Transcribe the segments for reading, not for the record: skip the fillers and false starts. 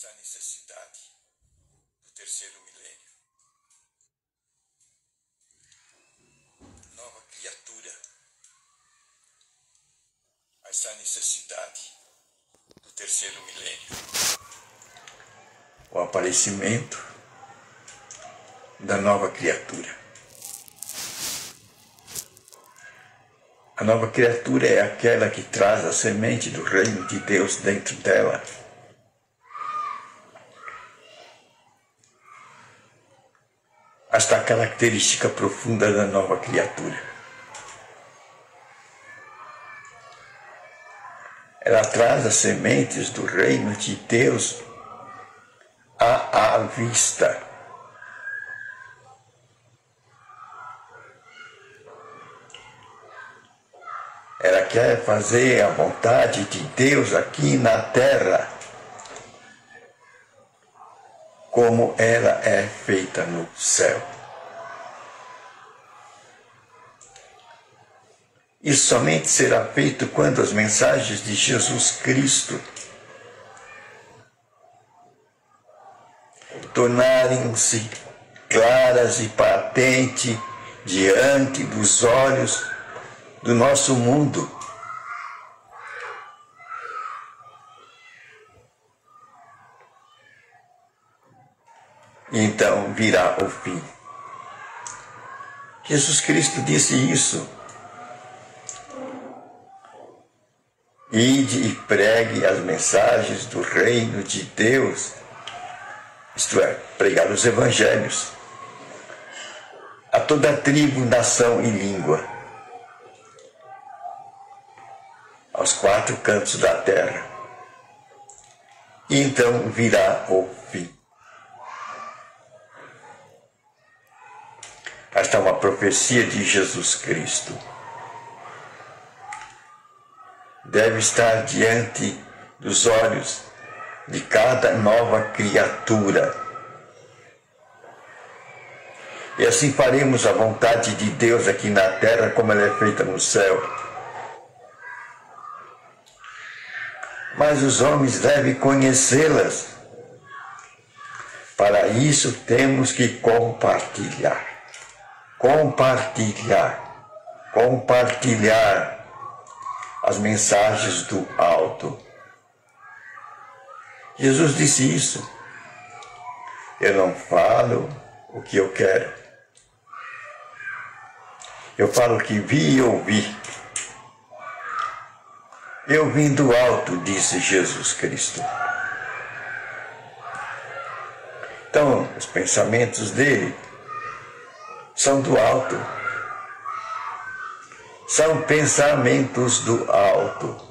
essa necessidade do terceiro milênio. Nova criatura. Essa necessidade do terceiro milênio. O aparecimento da nova criatura. A nova criatura é aquela que traz a semente do reino de Deus dentro dela. Esta característica profunda da nova criatura. Ela traz as sementes do reino de Deus à vista. Ela quer fazer a vontade de Deus aqui na terra, como ela é feita no céu. Isso somente será feito quando as mensagens de Jesus Cristo tornarem-se claras e patentes diante dos olhos do nosso mundo. Então virá o fim. Jesus Cristo disse isso. Ide e pregue as mensagens do reino de Deus, isto é, pregar os evangelhos a toda tribo, nação e língua, aos quatro cantos da terra. E então virá o fim. Esta é uma profecia de Jesus Cristo. Deve estar diante dos olhos de cada nova criatura. E assim faremos a vontade de Deus aqui na terra como ela é feita no céu. Mas os homens devem conhecê-las. Para isso temos que compartilhar. Compartilhar as mensagens do alto. Jesus disse isso. Eu não falo o que eu quero. Eu falo o que vi e ouvi. Eu vim do alto, disse Jesus Cristo. Então, os pensamentos dele são do alto. São pensamentos do alto.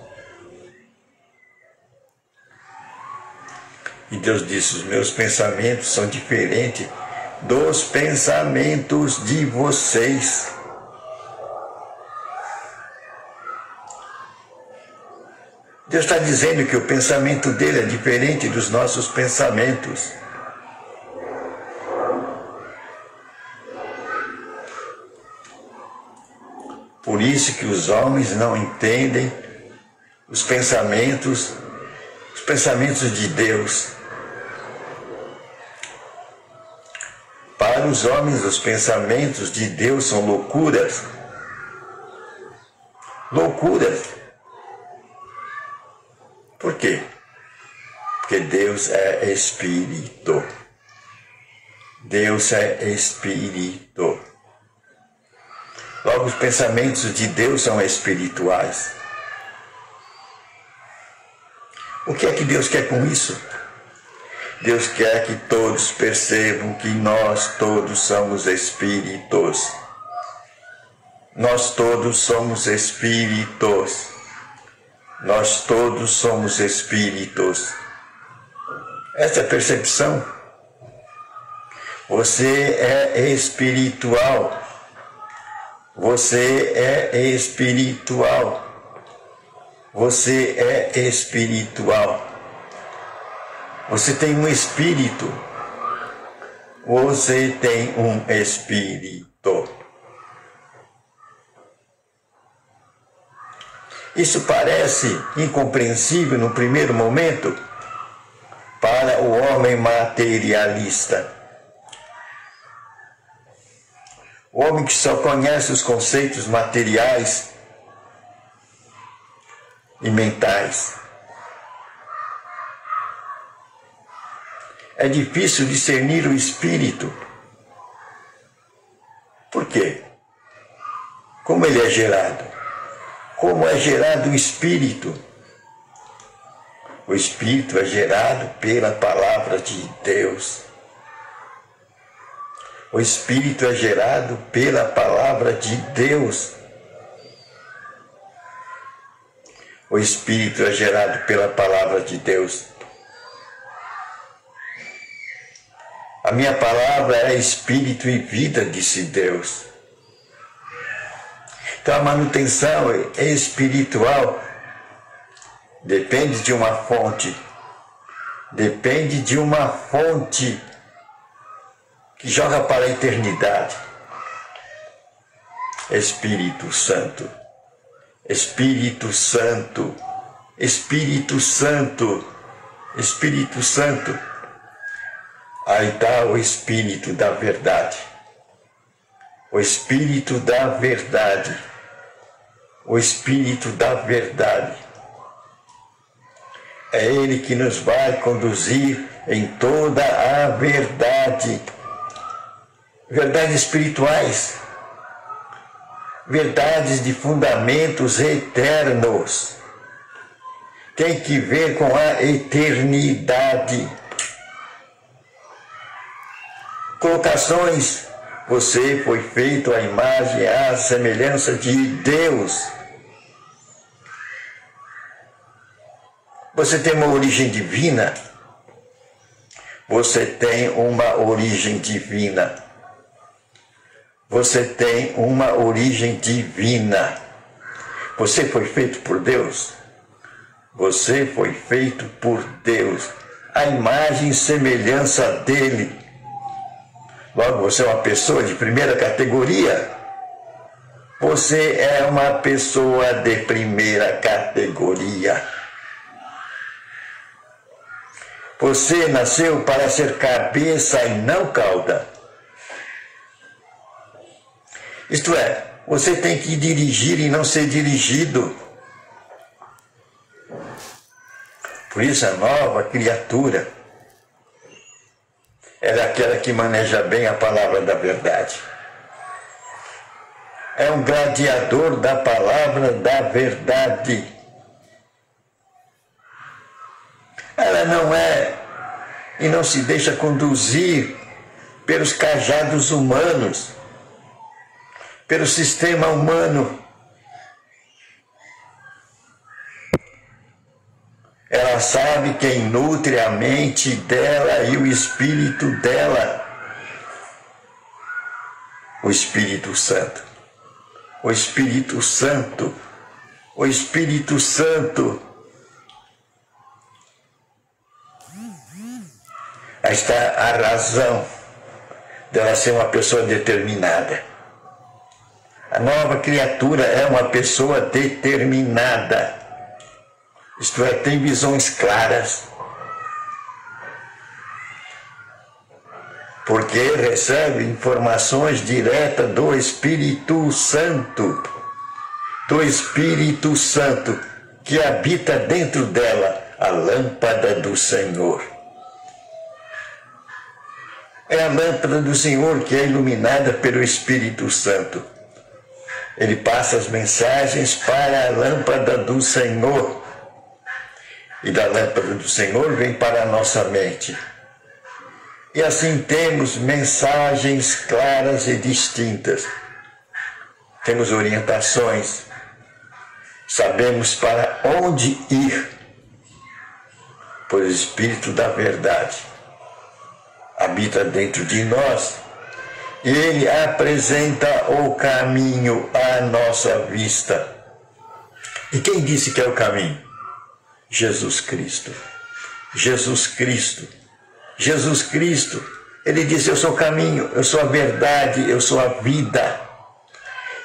E Deus disse, os meus pensamentos são diferentes dos pensamentos de vocês. Deus está dizendo que o pensamento dele é diferente dos nossos pensamentos. Por isso que os homens não entendem os pensamentos de Deus. Para os homens, os pensamentos de Deus são loucuras. Loucuras. Por quê? Porque Deus é Espírito. Deus é Espírito. Logo, os pensamentos de Deus são espirituais. O que é que Deus quer com isso? Deus quer que todos percebam que nós todos somos espíritos. Nós todos somos espíritos. Nós todos somos espíritos. Essa é a percepção. Você é espiritual. Você é espiritual. Você é espiritual. Você tem um espírito. Você tem um espírito. Isso parece incompreensível no primeiro momento para homem materialista. O homem que só conhece os conceitos materiais e mentais. É difícil discernir o espírito. Por quê? Como ele é gerado? Como é gerado o espírito? O espírito é gerado pela palavra de Deus. O espírito é gerado pela palavra de Deus. O espírito é gerado pela palavra de Deus. A minha palavra é espírito e vida, disse Deus. Então a manutenção espiritual depende de uma fonte. Depende de uma fonte que joga para a eternidade. Espírito Santo. Espírito Santo. Espírito Santo. Espírito Santo. Aí está o Espírito da verdade. O Espírito da verdade. O Espírito da verdade. É Ele que nos vai conduzir em toda a verdade. Verdades espirituais. Verdades de fundamentos eternos. Tem que ver com a eternidade. Colocações: você foi feito à imagem e à semelhança de Deus. Você tem uma origem divina. Você tem uma origem divina. Você tem uma origem divina. Você foi feito por Deus. Você foi feito por Deus. A imagem e semelhança dele. Logo, você é uma pessoa de primeira categoria. Você é uma pessoa de primeira categoria. Você nasceu para ser cabeça e não cauda. Isto é, você tem que dirigir e não ser dirigido. Por isso a nova criatura é aquela que maneja bem a palavra da verdade. É um gladiador da palavra da verdade. Ela não é e não se deixa conduzir pelos cajados humanos, pelo sistema humano. Ela sabe quem nutre a mente dela e o espírito dela. O Espírito Santo. O Espírito Santo. O Espírito Santo. Aí está a razão dela ser uma pessoa determinada. A nova criatura é uma pessoa determinada. Isto é, tem visões claras. Porque recebe informações diretas do Espírito Santo. Do Espírito Santo, que habita dentro dela, a lâmpada do Senhor. É a lâmpada do Senhor que é iluminada pelo Espírito Santo. Ele passa as mensagens para a lâmpada do Senhor. E da lâmpada do Senhor vem para a nossa mente. E assim temos mensagens claras e distintas. Temos orientações. Sabemos para onde ir. Pois o Espírito da verdade habita dentro de nós. E Ele apresenta o caminho à nossa vista. E quem disse que é o caminho? Jesus Cristo. Jesus Cristo. Jesus Cristo. Ele disse: eu sou o caminho, eu sou a verdade, eu sou a vida.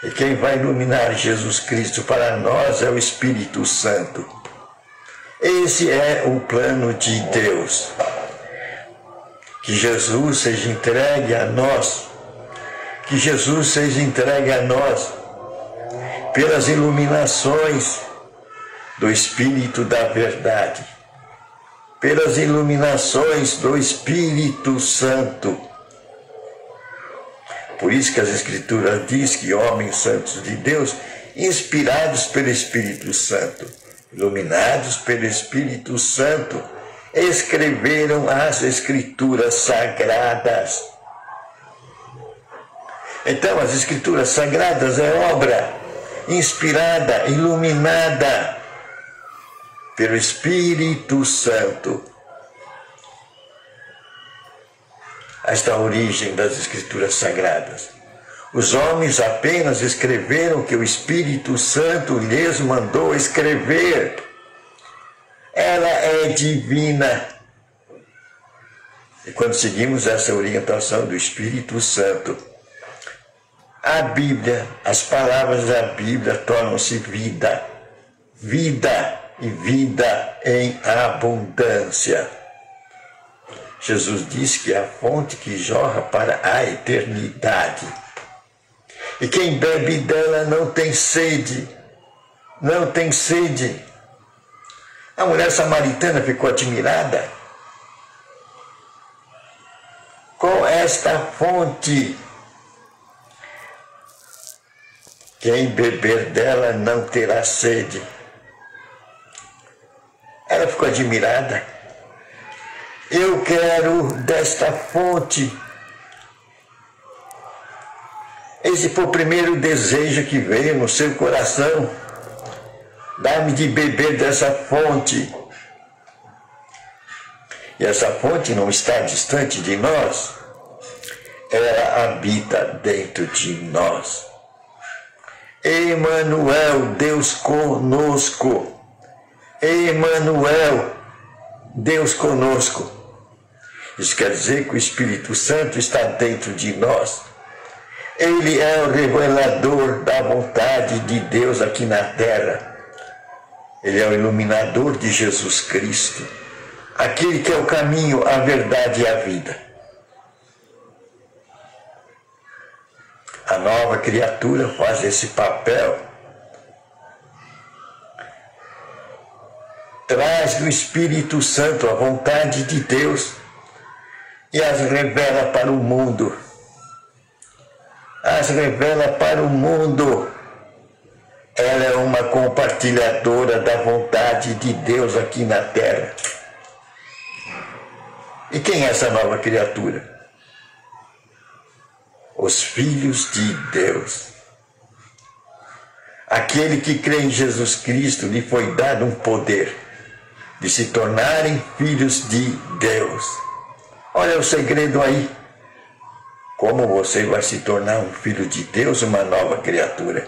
E quem vai iluminar Jesus Cristo para nós é o Espírito Santo. Esse é o plano de Deus. Que Jesus seja entregue a nós, que Jesus seja entregue a nós pelas iluminações do Espírito da verdade, pelas iluminações do Espírito Santo. Por isso que as Escrituras diz que homens santos de Deus, inspirados pelo Espírito Santo, iluminados pelo Espírito Santo, escreveram as Escrituras sagradas. Então, as Escrituras sagradas é obra inspirada, iluminada pelo Espírito Santo. Esta é a origem das Escrituras sagradas. Os homens apenas escreveram o que o Espírito Santo lhes mandou escrever. Ela é divina. E quando seguimos essa orientação do Espírito Santo, a Bíblia, as palavras da Bíblia tornam-se vida. Vida e vida em abundância. Jesus diz que é a fonte que jorra para a eternidade. E quem bebe dela não tem sede. Não tem sede. A mulher samaritana ficou admirada com esta fonte. Quem beber dela não terá sede. Ela ficou admirada. Eu quero desta fonte. Esse foi o primeiro desejo que veio no seu coração. Dá-me de beber dessa fonte. E essa fonte não está distante de nós. Ela habita dentro de nós. Emmanuel, Deus conosco. Emmanuel, Deus conosco. Isso quer dizer que o Espírito Santo está dentro de nós. Ele é o revelador da vontade de Deus aqui na terra. Ele é o iluminador de Jesus Cristo. Aquele que é o caminho, a verdade e a vida. A nova criatura faz esse papel. Traz do Espírito Santo a vontade de Deus e as revela para o mundo. As revela para o mundo. Ela é uma compartilhadora da vontade de Deus aqui na terra. E quem é essa nova criatura? Os filhos de Deus. Aquele que crê em Jesus Cristo lhe foi dado um poder de se tornarem filhos de Deus. Olha o segredo aí. Como você vai se tornar um filho de Deus, uma nova criatura?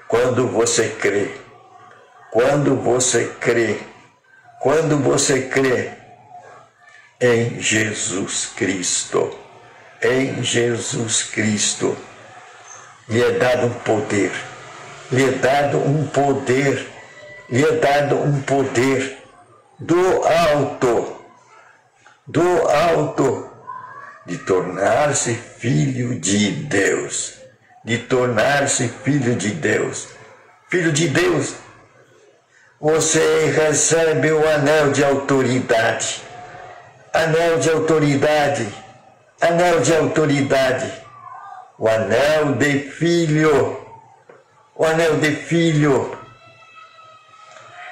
Quando você crê. Quando você crê. Quando você crê em Jesus Cristo. Em Jesus Cristo. Lhe é dado um poder. Lhe é dado um poder. Lhe é dado um poder do alto. Do alto. De tornar-se filho de Deus. De tornar-se filho de Deus. Filho de Deus. Você recebe o anel de autoridade. Anel de autoridade. Anel de autoridade. O anel de filho. O anel de filho.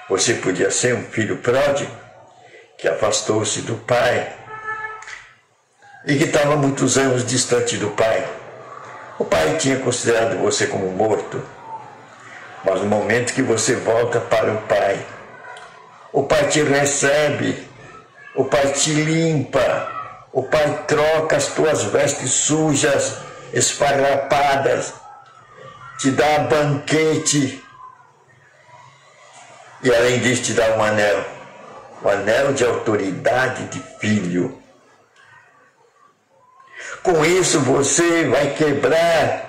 Você podia ser um filho pródigo que afastou-se do pai e que estava muitos anos distante do pai. O pai tinha considerado você como morto, mas no momento que você volta para o pai te recebe, o pai te limpa, o pai troca as tuas vestes sujas, esfarrapadas, te dá banquete e além disso te dá um anel, o anel de autoridade de filho. Com isso você vai quebrar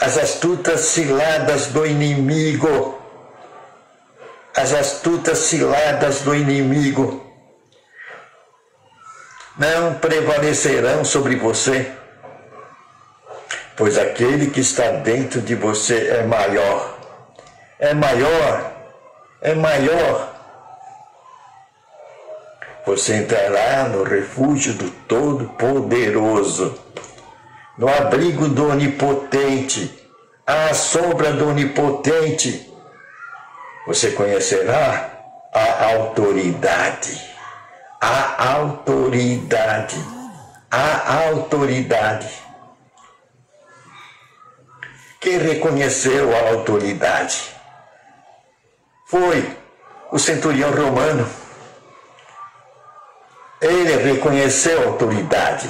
as astutas ciladas do inimigo. As astutas ciladas do inimigo. não prevalecerão sobre você, pois aquele que está dentro de você é maior, é maior, é maior. Você entrará no refúgio do Todo-Poderoso, no abrigo do Onipotente, à sombra do Onipotente. Você conhecerá a autoridade, a autoridade, a autoridade. Quem reconheceu a autoridade foi o centurião romano. Ele reconheceu a autoridade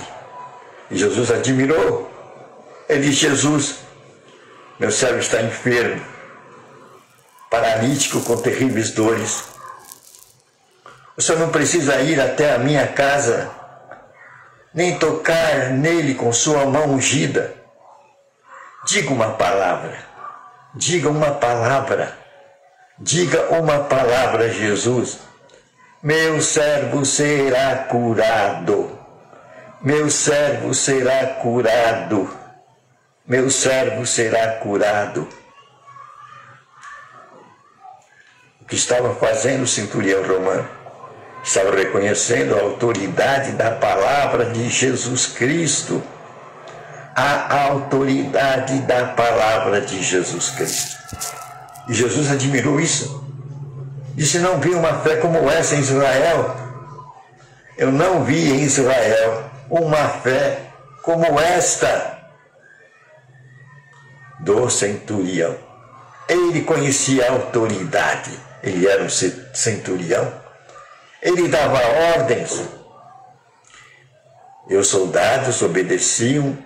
e Jesus admirou. Ele disse: Jesus, meu servo está enfermo, paralítico com terríveis dores. O senhor não precisa ir até a minha casa, nem tocar nele com sua mão ungida. Diga uma palavra, diga uma palavra, diga uma palavra, Jesus. Meu servo será curado, meu servo será curado, meu servo será curado. O que estava fazendo o centurião romano? Estava reconhecendo a autoridade da palavra de Jesus Cristo. A autoridade da palavra de Jesus Cristo. E Jesus admirou isso. Disse: não vi uma fé como essa em Israel. Eu não vi em Israel uma fé como esta do centurião. Ele conhecia a autoridade. Ele era um centurião. Ele dava ordens. E os soldados obedeciam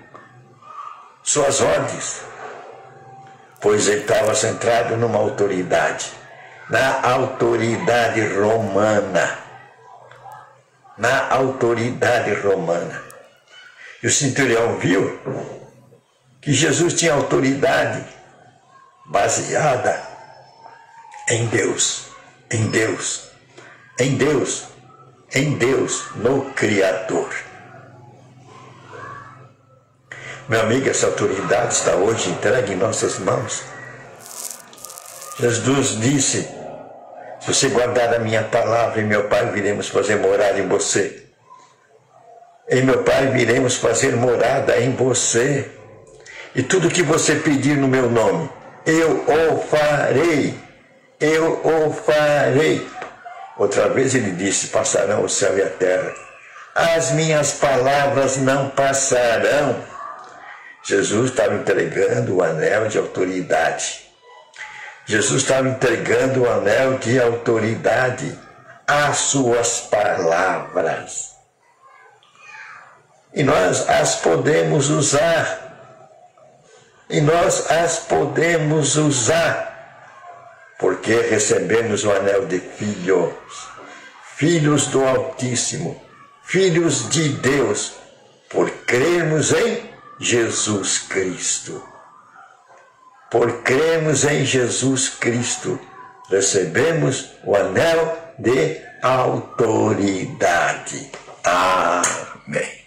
suas ordens, pois ele estava centrado numa autoridade, na autoridade romana, na autoridade romana. E o centurião viu que Jesus tinha autoridade baseada em Deus, em Deus, em Deus, em Deus, no Criador. Meu amigo, essa autoridade está hoje entregue em nossas mãos. Jesus disse: se você guardar a minha palavra, em meu Pai viremos fazer morada em você. Em meu Pai viremos fazer morada em você. E tudo que você pedir no meu nome, eu o farei. Eu o farei. Outra vez ele disse: passarão o céu e a terra. As minhas palavras não passarão. Jesus estava entregando o anel de autoridade. Jesus estava entregando o anel de autoridade às suas palavras. E nós as podemos usar. E nós as podemos usar. Porque recebemos o anel de filhos. Filhos do Altíssimo. Filhos de Deus. Por crermos em Jesus Cristo. Por crermos em Jesus Cristo, recebemos o anel de autoridade. Amém.